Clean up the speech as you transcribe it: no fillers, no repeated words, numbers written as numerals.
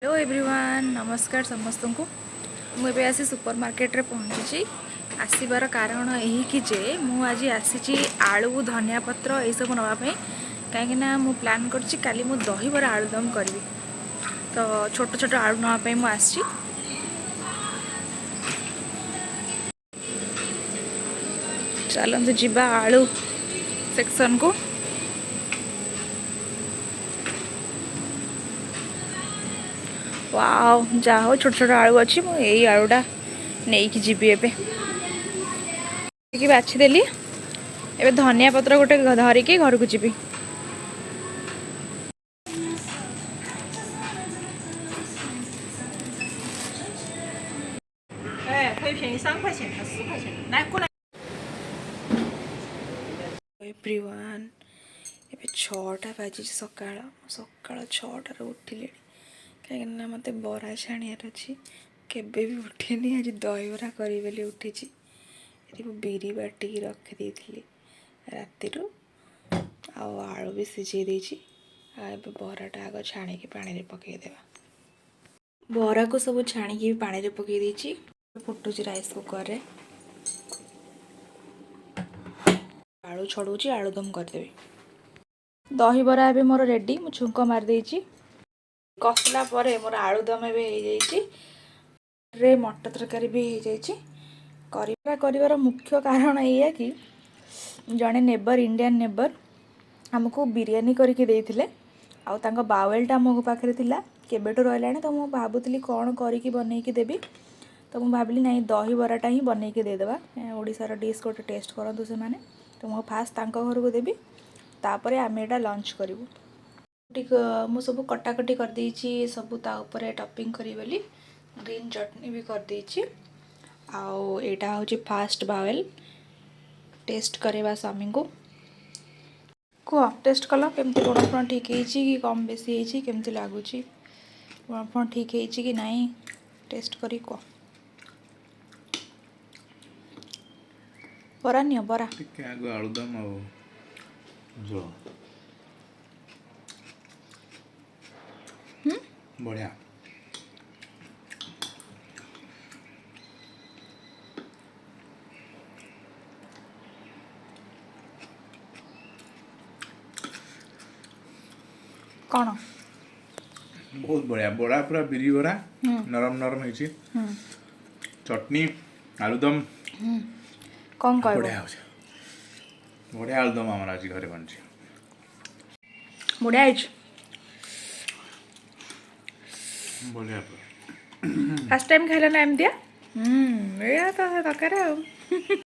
Hello everyone नमस्कार समस्त को मुझे आसी सुपर मार्केट रे पहुँची आसबार कारण यही कि जे मु आज आसी आलू धनिया पत्र यह सब नापी कहीं मु प्लान करछि काली मु दहीबरा आलुदम करी तो छोट छोट आलू नापी मु आसी चलते जीवा आलू सेक्शन को। वाओ जा हो छोट छोट आलू अच्छी मुझे आलूटा नहीं कि जीवी एबे बाछीदेली एबे धनिया पत्र गोटे धरिकी घर को जीवी। एवरीवन एबे 6टा बाजी सकाळ सकाळ 6टार उठिले कहीं मत बरा छाणियार अच्छी केबे भी उठेनी आज दहीबरा करी बोली उठी ये बिरी बाटिकी रखी राति आलू भी सिझे देछि बराटा आग छाणिकी पानी रे पकईदेवा बरा को सब छाणिकी पानी रे पकई देछि फुटुची राइस कुकर रे आलू छड़ाऊँगी आलुदम करदेवी दहीबरा ए मोर रेडी मु छुंक मारदे कसला मोर आलुदम रे मटर तरकारी भी हो कर मुख्य कारण यह कि जड़े नेबर इंडियन नेबर आमको बिरियानी करके देते आउ बावेलटा मो पाखे केबेठू रहा तो मुझे भावुली कौन करके बनईकी देवी तो मुझे भाविली ना दहीबराटा ही बनईकी देदेबा ओडिशार डिश गोटे टेस्ट करूँ से मैंने तो मुझे फास्ट घर को देवी तापर आम यहाँ लंच करूँ मु सब कटाकटी करदे सब ताऊपर टपिंग करी बोली ग्रीन चटनी भी करदे आउ एटा हूँ फास्ट बावेल टेस्ट करवा स्वामी को कह टेस्ट कल केमती लुण फुण ठीक है कि कम बेसी केमती लगुच लुण फुण ठीक है कि नहीं टेस्ट करी कह बरा नियो बरा आलुदम बढ़िया कौन बहुत बढ़िया बड़ा पूरा बिरी बरा नरम नरम है चटनी आलुदम कौन कह बढ़िया बढ़िया आलुदम आम आज घरे बन बढ़िया बढ़िया फास्ट टाइम खाइल ना एमती तो दरकार